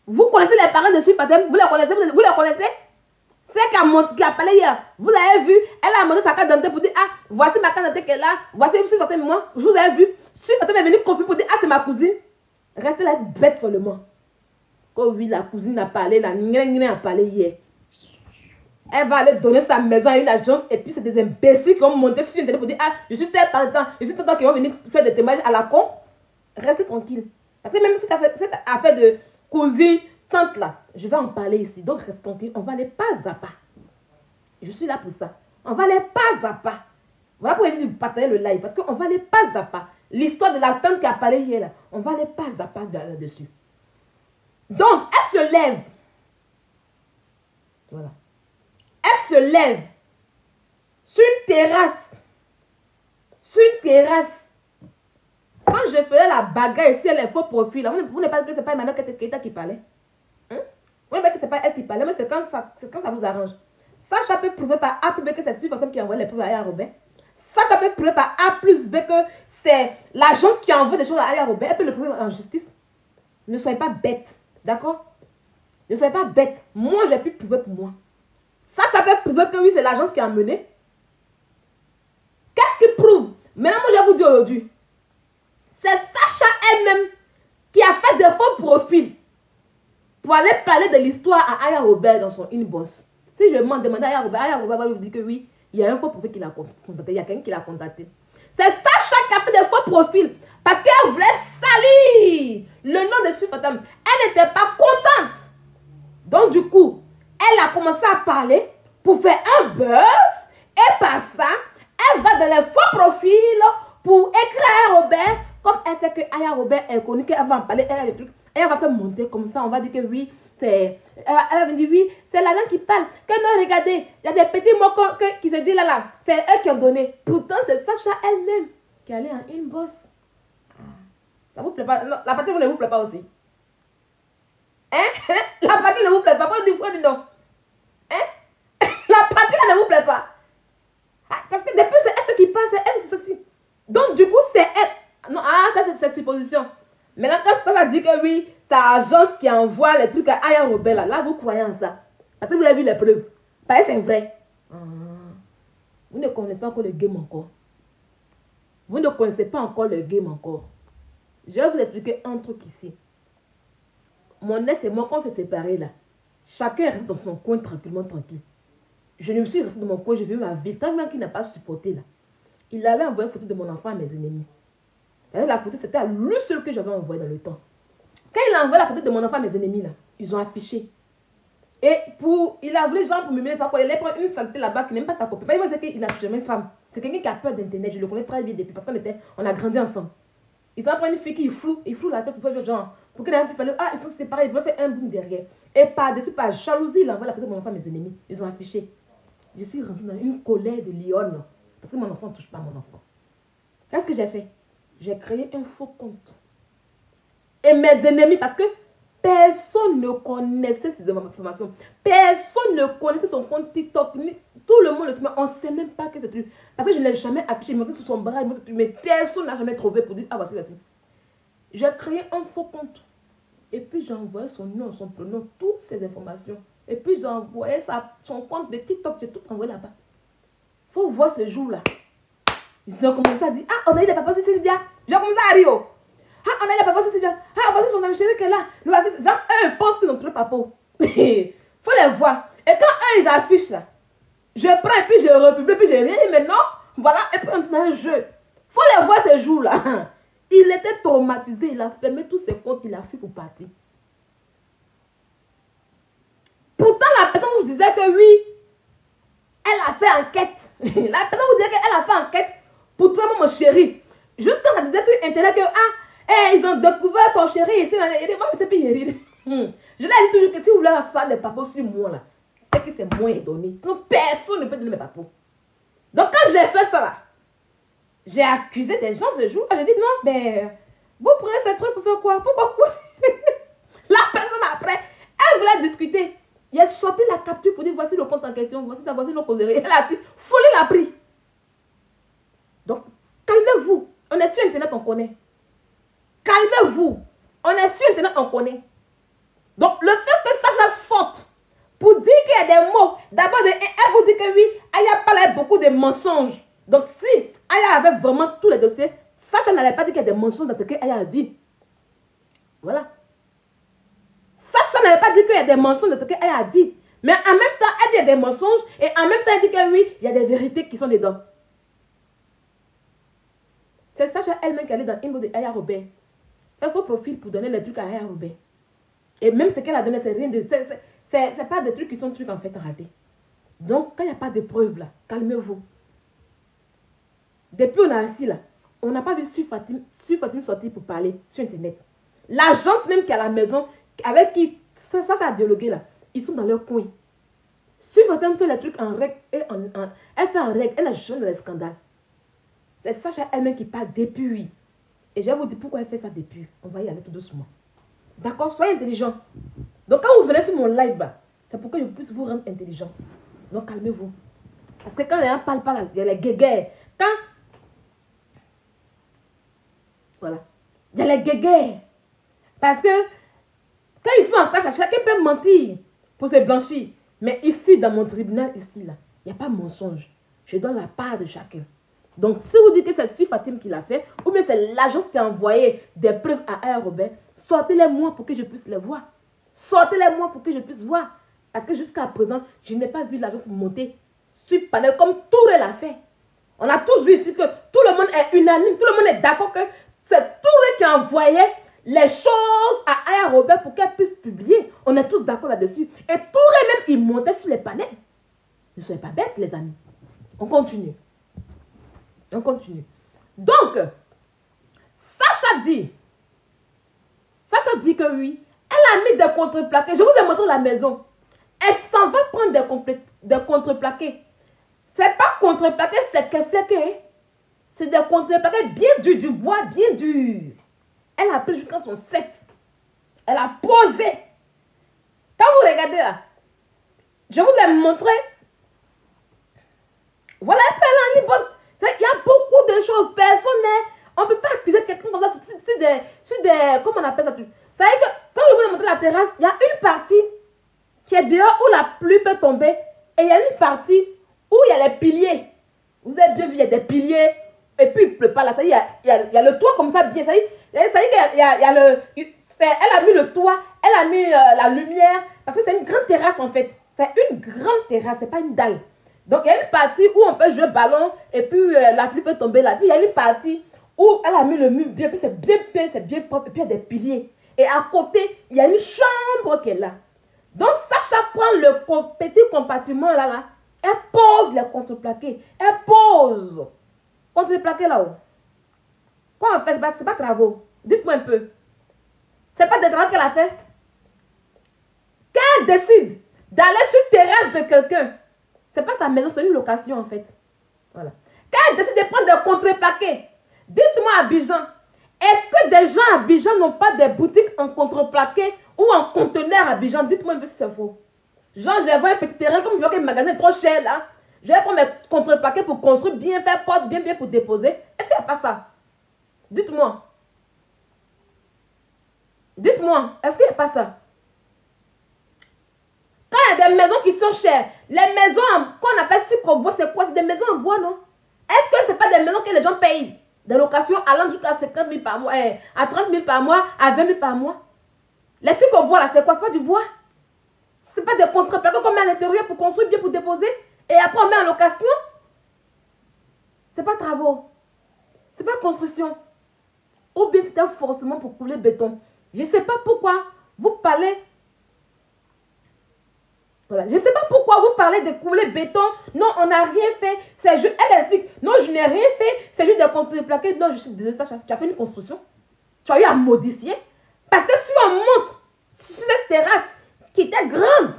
Vous connaissez les parents de Sui Fatem? Vous les connaissez? Vous les connaissez? C'est qui a parlé hier. Vous l'avez vu? Elle a montré sa carte d'identité pour dire ah, voici ma carte d'identité qu'elle a. Voici Sui Fatem, moi. Je vous ai vu. Sui Fatem est venu confirmer pour dire ah, c'est ma cousine. Restez là bête seulement. Oh oui, la cousine a parlé, la nina a parlé hier. Elle va aller donner sa maison à une agence et puis c'est des imbéciles qui ont monté sur Internet pour dire ah, je suis tel par temps, je suis tel temps qui vont venir faire des témoignages à la con. Restez tranquille. Parce que même si cette affaire de cousine, tante là, je vais en parler ici. Donc restez tranquille, on va aller pas à pas. Je suis là pour ça. On va aller pas à pas. Voilà pourquoi je dis partager le live. Parce qu'on va aller pas à pas. L'histoire de la tante qui a parlé hier là, on va aller pas à pas là-dessus. Donc, elle se lève. Voilà. Elle se lève sur une terrasse. Sur une terrasse. Quand je faisais la bagarre ici, elle est faux profil. Là, vous n'avez pas dit que ce n'est pas Emmanuel Keita qui parlait. Hein? Vous n'avez pas dit que ce n'est pas elle qui parlait, mais c'est quand ça vous arrange. Sacha peut prouver par A plus B que c'est Sui Fatem qui envoie les preuves à Aya Robert. Sacha peut prouver par A plus B que c'est l'agence qui envoie des choses à Aya Robert. Elle peut le prouver en justice. Ne soyez pas bêtes. D'accord? Ne soyez pas bêtes. Moi, j'ai pu prouver pour moi. Ça peut prouver que oui, c'est l'agence qui a mené. Qu'est-ce qui prouve? Maintenant, moi, je vais vous dire aujourd'hui. C'est Sacha elle-même qui a fait des faux profils pour aller parler de l'histoire à Aya Robert dans son inbox. Si je m'en demande à Aya Robert va vous dire que oui, il y a un faux profil qui l'a contacté. Il y a quelqu'un qui l'a contacté. C'est Sacha qui a fait des faux profils parce qu'elle voulait salir le nom de Sui Fatem. Elle n'était pas contente. Donc, du coup, elle a commencé à parler pour faire un buzz. Et par ça, elle va dans les faux profils pour écrire à Aya Robert. Comme elle sait que Aya Robert est connue, qu'elle va en parler, elle a des trucs. Elle va faire monter comme ça. On va dire que oui, c'est... Elle va dire oui, c'est la langue qui parle. Que non, regardez, il y a des petits mots qui se disent là. C'est eux qui ont donné. Pourtant, c'est Sacha elle-même qui est allée en inbox. Ça vous plaît pas? Non, la partie ne vous plaît pas aussi. Hein? La partie ne vous plaît pas. Pourquoi vous dites non? Hein? La partie ne vous plaît pas. Ah, parce que depuis, c'est elle qui passe, c'est elle qui ceci. Donc, du coup, c'est elle. Non, ah, ça, c'est cette supposition. Maintenant, quand ça dit que oui, c'est l'agence qui envoie les trucs à Aya Robert, là, vous croyez en ça. Parce que vous avez vu les preuves. Parce que c'est vrai. Vous ne connaissez pas encore le game encore. Vous ne connaissez pas encore le game encore. Je vais vous expliquer un truc ici. Mon ex et moi, quand on s'est séparés là, chacun reste dans son coin tranquillement, tranquille. Je ne me suis restée dans mon coin, j'ai vu ma vie. Tant même qu'il n'a pas supporté là. Il avait envoyé une photo de mon enfant à mes ennemis. La photo, c'était à lui seul que j'avais envoyé dans le temps. Quand il a envoyé la photo de mon enfant à mes ennemis là, ils ont affiché. Et il a voulu genre pour me mettre ça, il allait prendre une saleté là-bas qui n'aime pas sa copine. Pas c'est qu'il n'a jamais une femme. C'est quelqu'un qui a peur d'internet. Je le connais très bien depuis parce qu'on a grandi ensemble. Ils s'en prennent une fille qui floue la tête pour faire genre. Pour qu'il ait pu parler, ah, ils sont séparés, ils veulent faire un boom derrière. Et par-dessus, par jalousie, il envoie la photo de mon enfant à mes ennemis. Ils ont affiché. Je suis rentrée dans une colère de lionne. Parce que mon enfant ne touche pas mon enfant. Qu'est-ce que j'ai fait? J'ai créé un faux compte. Et mes ennemis, parce que personne ne connaissait ces informations. Personne ne connaissait son compte TikTok. Tout le monde le sait, mais on ne sait même pas que c'est truc. Parce que je ne l'ai jamais affiché. Il m'a dit sur son bras, mais personne n'a jamais trouvé pour dire, ah, voici. J'ai créé un faux compte. Et puis j'ai envoyé son nom, son prénom, toutes ces informations. Et puis j'ai envoyé son compte de TikTok, j'ai tout envoyé là-bas. Il faut voir ce jour-là. Ils ont commencé à dire, ah, on a eu les papas sur Sylvia. J'ai commencé à rire. Ah, on a eu les papas sur Sylvia. Ah, on va sur son ami chéri qui est là. Genre, eux, ils pensent qu'ils ont trouvé papa. Faut les voir. Et quand eux, ils affichent là, je prends et puis je republie, puis je ris. Et maintenant, voilà, et puis on a un jeu. Faut les voir ce jour-là. Il était traumatisé. Il a fermé tous ses comptes. Il a fui pour partir. Pourtant, la personne vous disait que oui, elle a fait enquête. La personne vous disait qu'elle a fait enquête pour toi, mon chéri. Jusqu'à ça disait sur Internet que, ah, ils ont découvert ton chéri ici. Il dit, moi, c'est plus Je l'ai dit toujours que si vous voulez faire des papos sur moi, là, c'est que c'est moi donné. Sinon, personne ne peut donner mes papos. Donc, quand j'ai fait ça, là, j'ai accusé des gens ce jour. J'ai dit, non, ben, vous prenez ce truc pour faire quoi? Pourquoi? La personne après, elle voulait discuter. Il a sorti la capture pour dire, voici le compte en question, voici nos causeries. Elle a dit, folie l'a pris. Donc, calmez-vous. On est sur Internet, on connaît. Calmez-vous. On est sur Internet, on connaît. Donc, le fait que Sacha sorte pour dire qu'il y a des mots, d'abord, elle vous dit que oui, Aya parlait beaucoup de mensonges. Donc, si Aya avait vraiment tous les dossiers, Sacha n'allait pas dire qu'il y a des mensonges dans ce que Aya a dit. Voilà. Sacha n'avait pas dit qu'il y a des mensonges dans ce que Aya a dit. Mais en même temps, elle dit qu'il y a des mensonges et en même temps, elle dit que oui, il y a des vérités qui sont dedans. C'est Sacha elle-même qui allait dans l'inbox de Aya Robert. Elle fait profil pour donner les trucs à Aya Robert. Et même ce qu'elle a donné, c'est rien de... C'est pas des trucs qui sont trucs en fait ratés. Donc, quand il n'y a pas de preuves là, calmez-vous. Depuis on est assis là, on n'a pas vu Fatim sortir pour parler sur Internet. L'agence même qui est à la maison, avec qui Sacha a dialogué là, ils sont dans leur coin. Fatim fait les trucs en règle, elle fait en règle, elle a jamais dans les scandales. C'est Sacha elle-même qui parle depuis. Et je vais vous dire pourquoi elle fait ça depuis. On va y aller tout doucement. D'accord? Soyez intelligent. Donc quand vous venez sur mon live, c'est pour que je puisse vous rendre intelligent. Donc calmez-vous. Parce que quand les gens parlent pas là, il y a les guéguerres. Voilà. Il y a les guéguerres. Parce que quand ils sont en clash, chacun peut mentir pour se blanchir. Mais ici, dans mon tribunal, ici, là, il n'y a pas de mensonge. Je donne la part de chacun. Donc, si vous dites que c'est Sue Fatim qui l'a fait, ou bien c'est l'agence qui a envoyé des preuves à Aya Robert, sortez-les-moi pour que je puisse les voir. Sortez-les-moi pour que je puisse voir. Parce que jusqu'à présent, je n'ai pas vu l'agence monter sur panel comme Touré l'a fait. On a tous vu ici que tout le monde est unanime, tout le monde est d'accord que c'est Touré qui a envoyé les choses à Aya Robert pour qu'elle puisse publier. On est tous d'accord là-dessus. Et Touré même, il montait sur les panels. Ne soyez pas bêtes, les amis. On continue. On continue. Donc, Sacha dit que oui, elle a mis des contreplaqués. Je vous ai montré la maison. Elle s'en va prendre des contreplaqués. C'est pas contreplaqué, c'est flequé. C'est des contreplaqués bien durs, du bois bien dur. Elle a pris jusqu'à son set. Elle a posé. Quand vous regardez là, je vous ai montré. Voilà un peu là, il y a beaucoup de choses. Personne n'est. On ne peut pas accuser quelqu'un comme ça sur des. Comment on appelle ça? Ça veut dire que quand je vous ai montré la terrasse, il y a une partie qui est dehors où la pluie peut tomber. Et il y a une partie où il y a les piliers. Vous avez bien vu, il y a des piliers. Et puis il ne pleut pas là. Ça y est, il y a le toit comme ça bien. Ça y est qu'il y a le. Elle a mis le toit, elle a mis la lumière. Parce que c'est une grande terrasse en fait. C'est une grande terrasse, c'est pas une dalle. Donc il y a une partie où on peut jouer ballon. Et puis la pluie peut tomber là. Puis il y a une partie où elle a mis le mur bien. Puis c'est bien peint, c'est bien propre. Et puis il y a des piliers. Et à côté, il y a une chambre qui est là. Donc Sacha prend le petit compartiment là. Elle pose les contreplaqués. Elle pose. Contreplaqués là-haut. Quoi on fait? C'est pas travaux. Dites-moi un peu. C'est pas des travaux qu'elle a fait. Quand elle décide d'aller sur la terrasse de quelqu'un, c'est pas sa maison, c'est une location en fait. Voilà. Quand elle décide de prendre des contreplaqués, dites-moi à Abidjan, est-ce que des gens à Abidjan n'ont pas des boutiques en contreplaqué ou en conteneur à Abidjan? Dites-moi si c'est faux. Genre, j'ai vu un petit terrain, comme je vois que le magasin est trop cher là. Je vais prendre mes contreplaqués pour construire, bien faire porte, bien pour déposer. Est-ce qu'il n'y a pas ça? Dites-moi. Dites-moi, est-ce qu'il n'y a pas ça? Quand il y a des maisons qui sont chères, les maisons qu'on appelle Sicobois, c'est quoi? C'est des maisons en bois, non? Est-ce que ce n'est pas des maisons que les gens payent? Des locations allant jusqu'à 50 000 par mois, à 30 000 par mois, à 20 000 par mois. Les Sicobois, là, c'est quoi? C'est pas du bois? C'est pas des contreplaqués qu'on met à l'intérieur pour construire, bien pour déposer? Et après, on met en location? C'est pas travaux. C'est pas construction. Ou bien c'était forcément pour couler béton. Je ne sais pas pourquoi vous parlez. Voilà. Je ne sais pas pourquoi vous parlez de couler béton. Non, on n'a rien fait. C'est juste. Elle explique. Non, je n'ai rien fait. C'est juste des contreplaqués. Non, je suis désolée, Sacha. Tu as fait une construction. Tu as eu à modifier. Parce que si on monte sur cette terrasse qui était grande.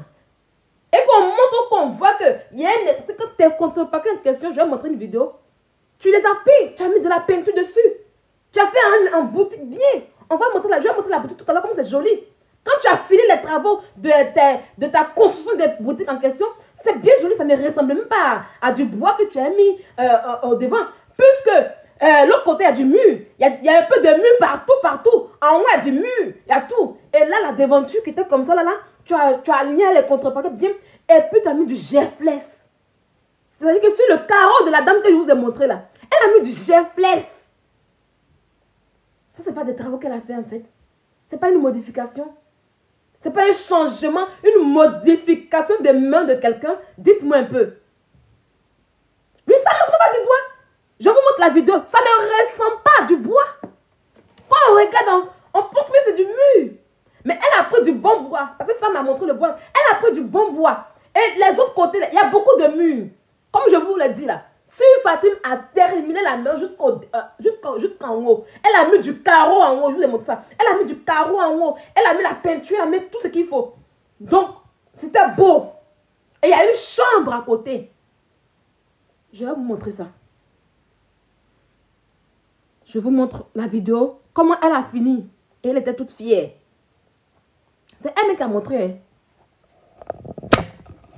Et qu'on montre, qu'on voit que il y a une... C'est quand tu es contrepartie en question, je vais montrer une vidéo. Tu les as peints, tu as mis de la peinture dessus. Tu as fait un boutique bien. On va montrer je vais montrer la boutique tout à l'heure, comme c'est joli. Quand tu as fini les travaux de ta construction de boutique en question, c'est bien joli, ça ne ressemble même pas à du bois que tu as mis au devant. Puisque l'autre côté, il y a du mur. Il y a un peu de mur partout. En haut, il y a du mur. Il y a tout. Et là, la devanture qui était comme ça, là, tu as aligné les contreparties bien. Et puis, tu as mis du gerfless. C'est-à-dire que sur le carreau de la dame que je vous ai montré là, elle a mis du gerfless. Ça, c'est pas des travaux qu'elle a fait en fait. C'est pas une modification. C'est pas un changement, une modification des mains de quelqu'un. Dites-moi un peu. Oui, ça ne ressemble pas à du bois. Je vous montre la vidéo. Ça ne ressemble pas à du bois. Quand on regarde, on pense que c'est du mur. Mais elle a pris du bon bois. Parce que ça m'a montré le bois. Elle a pris du bon bois. Et les autres côtés, il y a beaucoup de murs. Comme je vous l'ai dit là. Si Fatim a terminé la main jusqu'en haut, elle a mis du carreau en haut, je vous ai montré ça. Elle a mis du carreau en haut, elle a mis la peinture, elle a mis tout ce qu'il faut. Donc, c'était beau. Et il y a une chambre à côté. Je vais vous montrer ça. Je vous montre la vidéo, comment elle a fini. Et elle était toute fière. C'est elle qui a montré. Hein.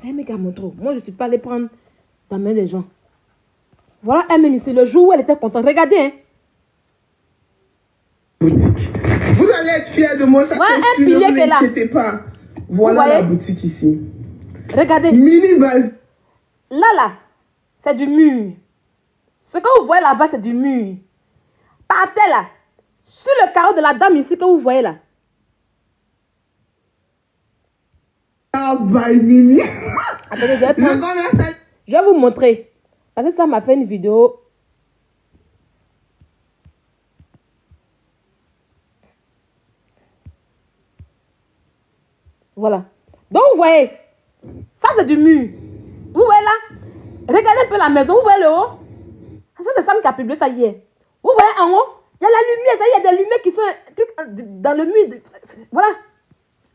C'est elle qui a montré. Moi, je ne suis pas allée prendre la main des gens. Voilà elle-même ici, le jour où elle était contente. Regardez, hein. Oui. Vous allez être fiers de moi, ça voilà un sûr, pilier ne qui est là. vous inquiétez pas. Voilà la boutique ici. Regardez. Mini base. Là, c'est du mur. Ce que vous voyez là-bas, c'est du mur. Par terre, là. Sur le carreau de la dame ici que vous voyez là. Ah, bye, Mimi. Attendez, je vais vous montrer. Parce que ça m'a fait une vidéo. Voilà. Donc, vous voyez, ça c'est du mur. Vous voyez là? Regardez un peu la maison. Vous voyez le haut? Ça, c'est Sam qui a publié ça hier. Vous voyez en haut? Il y a la lumière. Ça, il y a des lumières qui sont dans le mur. Voilà.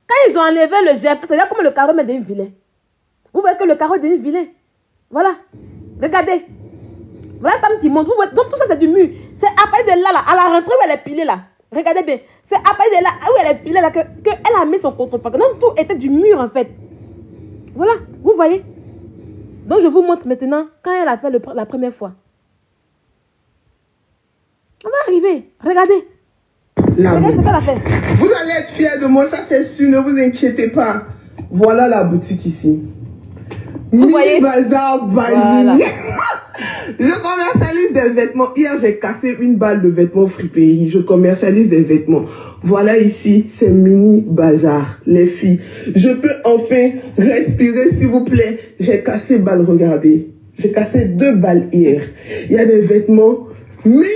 Quand ils ont enlevé le GF, c'est là comme le carreau est devenu vilain. Vous voyez que le carreau est devenu vilain. Voilà. Regardez. Voilà Sam qui monte. Vous voyez, donc tout ça c'est du mur. C'est après de là, à la rentrée où elle est pilée là. Regardez bien. C'est après de là où elle est pilée là que elle a mis son contrepartie. Donc tout était du mur en fait. Voilà. Vous voyez. Donc je vous montre maintenant quand elle a fait la première fois. On va arriver. Regardez. Regardez ce qu'elle a fait. Vous allez être fiers de moi, ça c'est sûr, ne vous inquiétez pas. Voilà la boutique ici. Vous voyez? Bazar by voilà. Mimi. Je commercialise des vêtements. Hier, j'ai cassé une balle de vêtements friperie. Je commercialise des vêtements. Voilà ici, c'est Mini Bazar, les filles. Je peux enfin respirer, s'il vous plaît. J'ai cassé balle, regardez. J'ai cassé 2 balles hier. Il y a des vêtements, mais...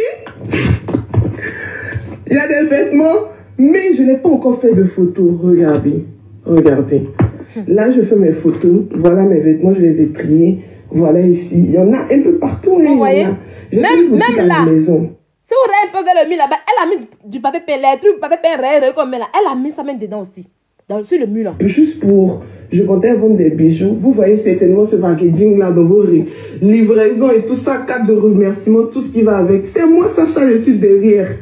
Il y a des vêtements, mais je n'ai pas encore fait de photos. Regardez, regardez. Là, je fais mes photos. Voilà mes vêtements, je les ai triés. Voilà ici. Il y en a un peu partout. Vous voyez? Même là. Maison. Si vous regardez un peu vers le mur là-bas, elle a mis du papier peint, les trucs, papier peint rare comme là. Elle a mis sa main dedans aussi. Sur le mur là. Juste pour... Je comptais vendre des bijoux. Vous voyez certainement ce packaging là dans vos livraisons et tout ça, carte de remerciement, tout ce qui va avec. C'est moi, Sacha, je suis derrière.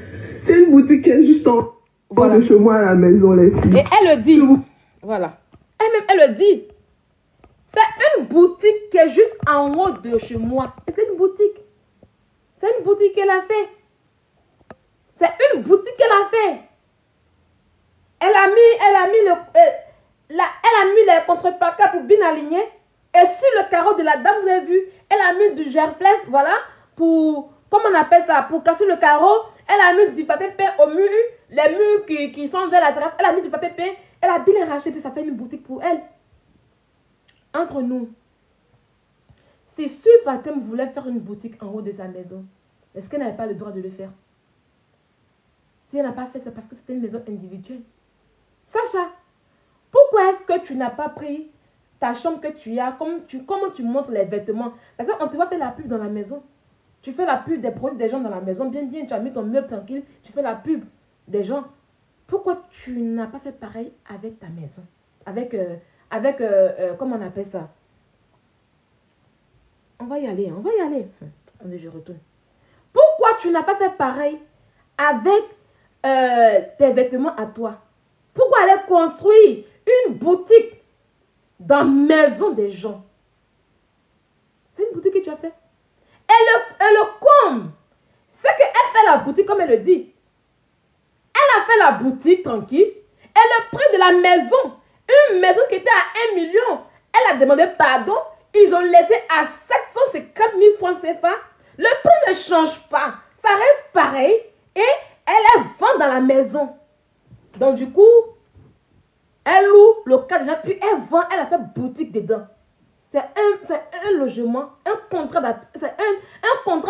C'est une boutique qui est juste en voilà. De chez moi à la maison, les filles. Et elle le dit. Voilà. Elle-même, elle le dit. C'est une boutique qui est juste en haut de chez moi. Et c'est une boutique. C'est une boutique qu'elle a fait. C'est une boutique qu'elle a fait. Elle a mis les contreplaqués pour bien aligner. Et sur le carreau de la dame, vous avez vu, elle a mis du gerfless, voilà, pour, comment on appelle ça, pour casser le carreau. Elle a mis du papier peint au mur, les murs qui sont vers la terrasse. Elle a mis du papier peint, elle a bien arraché, puis ça fait une boutique pour elle. Entre nous, si Fatem voulait faire une boutique en haut de sa maison, est-ce qu'elle n'avait pas le droit de le faire? Si elle n'a pas fait, c'est parce que c'était une maison individuelle. Sacha, pourquoi est-ce que tu n'as pas pris ta chambre que tu as, comment tu montres les vêtements? Parce qu'on te voit faire la pub dans la maison. Tu fais la pub des produits des gens dans la maison, bien, tu as mis ton meuble tranquille, tu fais la pub des gens. Pourquoi tu n'as pas fait pareil avec ta maison? Avec, comment on appelle ça? On va y aller, on va y aller. Attendez, je retourne. Pourquoi tu n'as pas fait pareil avec tes vêtements à toi? Pourquoi aller construire une boutique dans la maison des gens? C'est une boutique que tu as fait. Et le comble, c'est qu'elle fait la boutique comme elle le dit. Elle a fait la boutique tranquille. Et le prix de la maison, une maison qui était à 1 million, elle a demandé pardon. Ils ont laissé à 750 000 francs CFA. Le prix ne change pas. Ça reste pareil. Et elle vend dans la maison. Donc du coup, elle loue le cadre déjà. Puis elle vend, elle a fait boutique dedans. C'est un logement, un contrat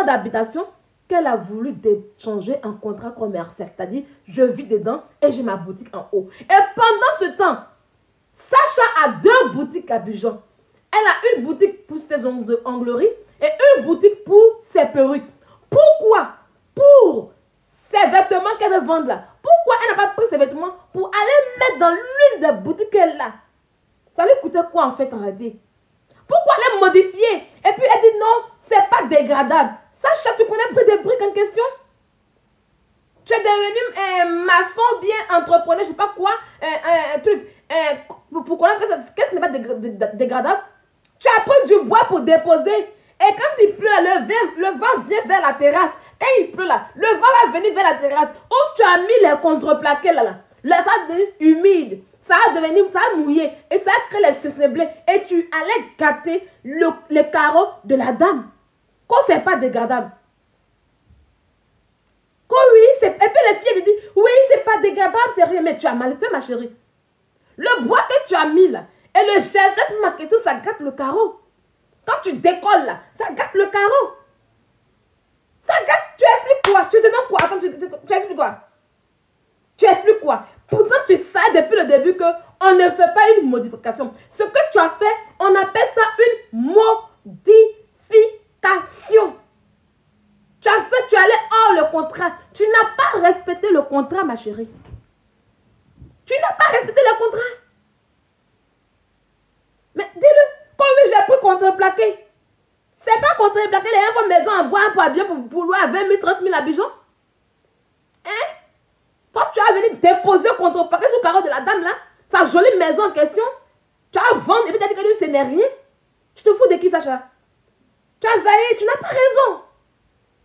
d'habitation qu'elle a voulu changer en contrat commercial. C'est-à-dire, je vis dedans et j'ai ma boutique en haut. Et pendant ce temps, Sacha a 2 boutiques à Abidjan. Elle a une boutique pour ses ongleries et une boutique pour ses perruques. Pourquoi? Pour ses vêtements qu'elle veut vendre là. Pourquoi elle n'a pas pris ses vêtements pour aller mettre dans l'une des boutiques qu'elle a? Ça lui coûtait quoi en fait en réalité? Pourquoi les modifier? Et puis elle dit non, c'est pas dégradable. Sacha, tu connais le prix des briques en question? Tu es devenu maçon, bien entrepreneur, je sais pas quoi, un truc. Pour connaître qu'est-ce qui n'est pas dégradable? Tu as pris du bois pour déposer. Et quand il pleut, le vent vient vers la terrasse. Quand il pleut là, le vent va venir vers la terrasse. Où tu as mis les contreplaqués là. Ça va devenir humide. Ça va mouiller. Et ça va créer les sissemblés. Et tu allais gâter le carreau de la dame. Quand c'est pas dégradable. Quand oui, et puis les filles disent, oui, c'est pas dégradable, c'est rien. Mais tu as mal fait, ma chérie. Le bois que tu as mis là, et le gel, laisse ma question, ça gâte le carreau. Quand tu décolles là, ça gâte le carreau. Ça gâte, tu expliques quoi? Tu te donnes quoi? Attends, tu expliques quoi? Tu expliques quoi? Pourtant, tu sais depuis le début qu'on ne fait pas une modification. Ce que tu as fait, on appelle ça une modification. Tu as fait, tu allais hors le contrat. Tu n'as pas respecté le contrat, ma chérie. Tu n'as pas respecté le contrat. Mais dis-le, combien j'ai pris contreplaqué? C'est pas contreplaqué, les gens maison en bois, un bien pour louer à 20 000, 30 000 Abidjan. Hein? Toi, tu as venu déposer contreplaqué sur le carreau de la dame là, sa jolie maison en question. Tu as vendu et puis tu as dit que lui, ce n'est rien. Tu te fous de qui, Sacha? Tu as zaï, tu n'as pas raison.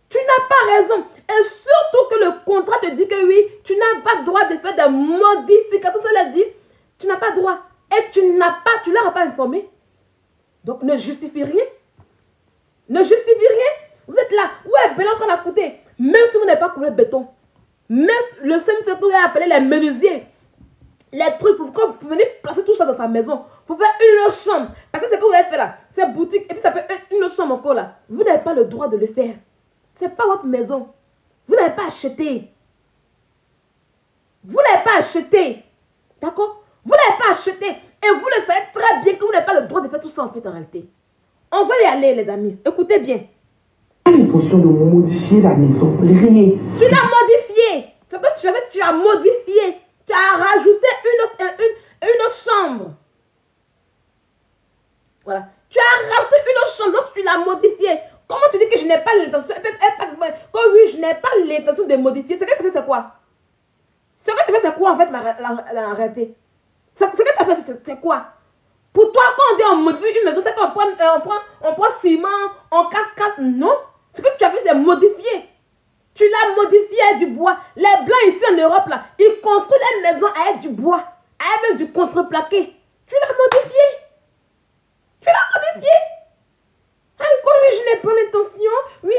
Tu n'as pas raison. Et surtout que le contrat te dit que oui, tu n'as pas le droit de faire des modifications. Ça l'a dit, tu n'as pas le droit. Et tu ne l'as pas informé. Donc ne justifie rien. Ne justifie rien. Vous êtes là. Ouais, béton qu'on a coûté. Même si vous n'avez pas coupé le béton. Même le seul fait que vous avez appelé les menuisiers. Les trucs pour que vous venez placer tout ça dans sa maison. Pour faire une autre chambre. Parce que c'est ce que vous avez fait là. C'est boutique. Et puis ça peut être une autre chambre encore là. Vous n'avez pas le droit de le faire. Ce n'est pas votre maison. Vous n'avez pas acheté. Vous n'avez pas acheté. D'accord? Vous n'avez pas acheté. Et vous le savez très bien que vous n'avez pas le droit de faire tout ça en fait en réalité. On va y aller les amis. Écoutez bien. L'intention de modifier la maison. Rien. Tu l'as modifié. Ce que tu as fait, tu as modifié. Tu as rajouté une autre chambre. Voilà. Tu as rajouté une autre chambre. Donc tu l'as modifié. Comment tu dis que je n'ai pas l'intention? Quand oui, je n'ai pas l'intention de modifier. Ce que tu fais, c'est quoi? Ce que tu fais, c'est quoi en fait la réalité? Ce que tu as fait, c'est quoi? Pour toi, quand on dit on modifie une maison, c'est qu'on prend ciment, on casse. Non. Ce que tu as fait, c'est modifier. Tu l'as modifié avec du bois. Les blancs ici en Europe, là, ils construisent les maisons avec du bois, avec même du contreplaqué. Tu l'as modifié. Tu l'as modifié. Encore oui, je n'ai pas l'intention. Oui,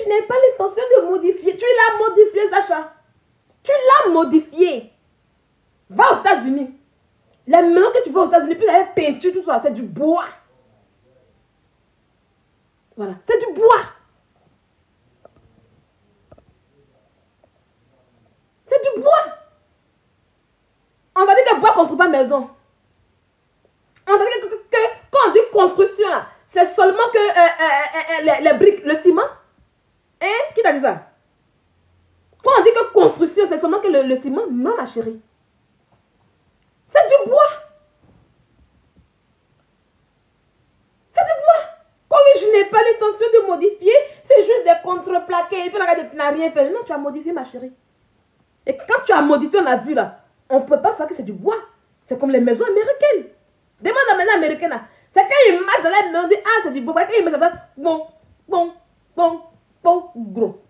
je n'ai pas l'intention de modifier. Tu l'as modifié, Sacha. Tu l'as modifié. Va aux États-Unis. Les maisons que tu vas aux États-Unis, puis la peinture, tout ça, c'est du bois. Voilà, c'est du bois. C'est du bois. On va dire que bois ne construit pas maison. On va dire que quand on dit construction, là, c'est seulement que les briques, le ciment. Hein? Qui t'a dit ça? Quand on dit que construction, c'est seulement que le ciment. Non, ma chérie. C'est du bois. C'est du bois. Comme je n'ai pas l'intention de modifier, c'est juste des contreplaqués. Et puis là, tu n'as rien fait. Non, tu as modifié, ma chérie. Et quand tu as modifié, on a vu là, on ne peut pas savoir que c'est du bois. C'est comme les maisons américaines. Demande à la maison américaine là. C'est quand ils marchent dans la maison, on dit, ah, c'est du bois. Quand ils marchent, ça fait bon, gros.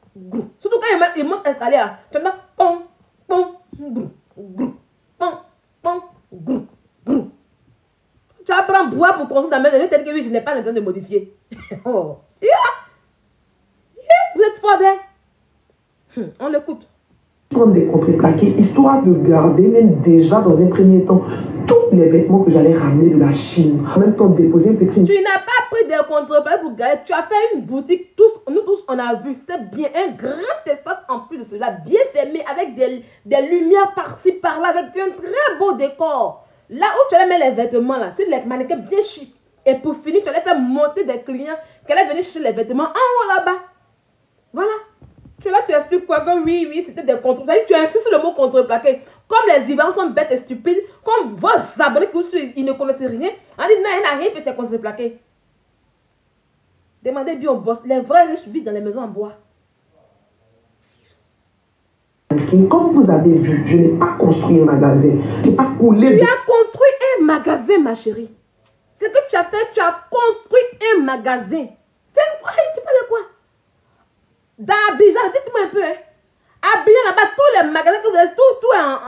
Surtout quand ils montent installés là. Tu entends gros. Tu apprends bois pour construire ta maison. Peut-être que oui, je n'ai pas l'intention de modifier. Oh. Vous êtes fort, hein? On l'écoute. Comme des contreplaqués, histoire de garder même déjà dans un premier temps tous les vêtements que j'allais ramener de la Chine. En même temps, déposer une petite... Tu n'as pas pris des contreplaqués pour garder. Tu as fait une boutique. Nous tous, on a vu. C'était bien. Un grand espace en plus de cela. Bien fermé. Avec des lumières par-ci, par-là. Avec un très beau décor. Là où tu allais mettre les vêtements, là, sur les mannequins bien chic. Et pour finir, tu allais faire monter des clients qui allaient venir chercher les vêtements en haut là-bas. Voilà. Là, tu expliques quoi? Que oui, c'était des contreplaqués. Tu insistes sur le mot contreplaqué. Comme les Ivoiriens sont bêtes et stupides, comme vos abonnés qui vous suivent, ils ne connaissent rien. On dit non, il n'a rien fait, c'est contreplaqué. Demandez bien au boss. Les vrais riches vivent dans les maisons en bois. Comme vous avez vu, je n'ai pas construit un magasin. Je n'ai pas coulé. Tu as construit un magasin, ma chérie. Ce que tu as fait, tu as construit un magasin. Tu parles de quoi? D'Abidjan, dites-moi un peu. Hein. Abidjan, là-bas, tous les magasins que vous avez, tout est en